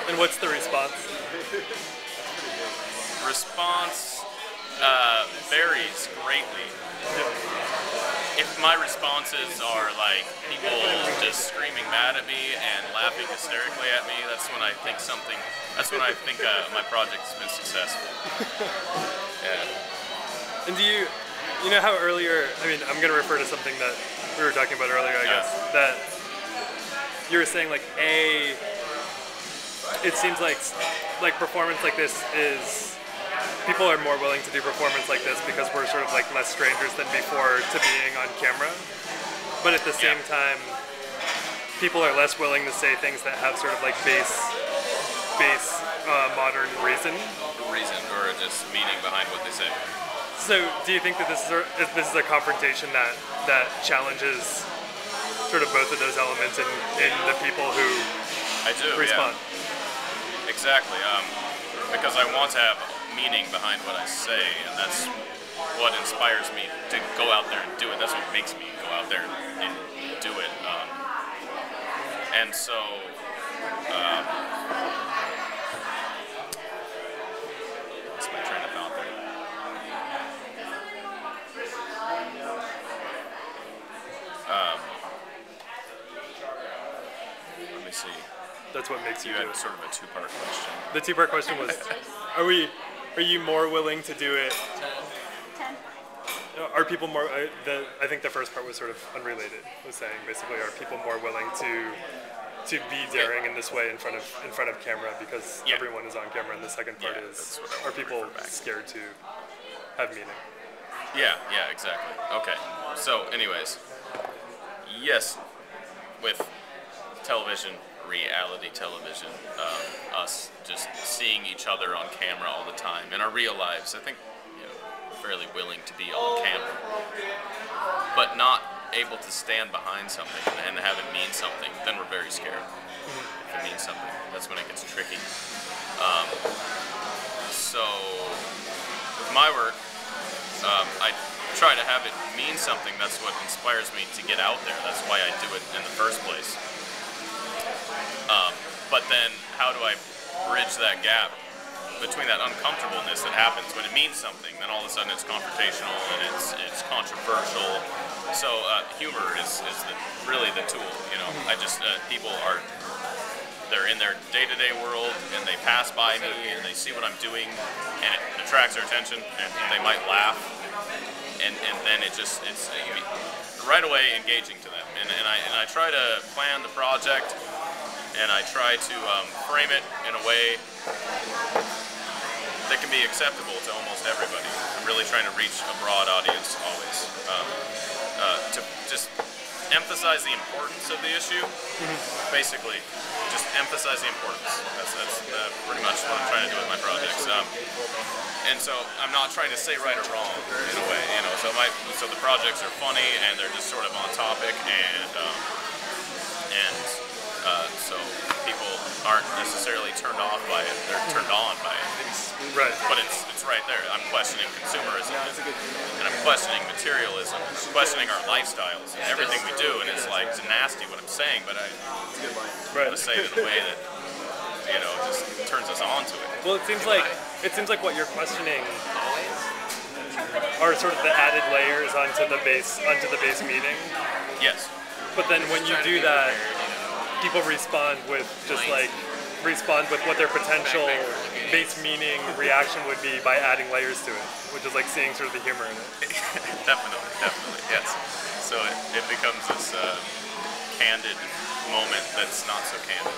And what's the response? Response varies greatly. If my responses are like people just screaming mad at me and laughing hysterically at me, that's when I think my project's been successful. Yeah. And do you know how earlier, I mean, I'm going to refer to something that we were talking about earlier, I guess, that you were saying like, it seems like performance like this is, people are more willing to do performance like this because we're sort of like less strangers than before to being on camera. But at the same time, people are less willing to say things that have sort of like base modern reason. Or just meaning behind what they say. So do you think that this is a confrontation that challenges sort of both of those elements in the people who respond? Yeah. Exactly. Because I want to have meaning behind what I say, and that's what inspires me to go out there and do it. That's what makes me go out there and do it. And so, what's my train of thought there? Let me see. That's what makes you had do it. Sort of a two-part question. The two-part question was, are you more willing to do it? 10. Are people more? I think the first part was sort of unrelated. Was saying basically, are people more willing to be daring in this way in front of camera because everyone is on camera? And the second part is, are people scared to have meaning? Yeah, exactly. Okay. So, anyways, yes, with television, reality television, us just seeing each other on camera all the time. In our real lives, I think we're fairly willing to be on camera, but not able to stand behind something and have it mean something, then we're very scared. If it means something, that's when it gets tricky. So, with my work, I try to have it mean something. That's what inspires me to get out there. That's why I do it in the first place. But then, how do I bridge that gap between that uncomfortableness that happens when it means something? Then all of a sudden it's confrontational and it's controversial. So humor is really the tool. I just people they're in their day-to-day world and they pass by me and they see what I'm doing and it attracts their attention and they might laugh and then it's right away engaging to them and I try to plan the project. And I try to frame it in a way that can be acceptable to almost everybody. I'm really trying to reach a broad audience always. To just emphasize the importance of the issue. Basically, just emphasize the importance. That's pretty much what I'm trying to do with my projects. And so I'm not trying to say right or wrong in a way. So the projects are funny and they're just sort of on topic so people aren't necessarily turned off by it; they're turned on by it. Right. But it's right there. I'm questioning consumerism, and I'm questioning materialism, questioning our lifestyles and everything we do. And it's like it's nasty what I'm saying, but I want to say it in a way that just turns us on to it. Well, it seems like what you're questioning are sort of the added layers onto the base meaning. Yes. But then when you do that, people respond with what their potential base meaning reaction would be by adding layers to it, which is like seeing sort of the humor in it. Definitely, yes. So it becomes this candid moment that's not so candid.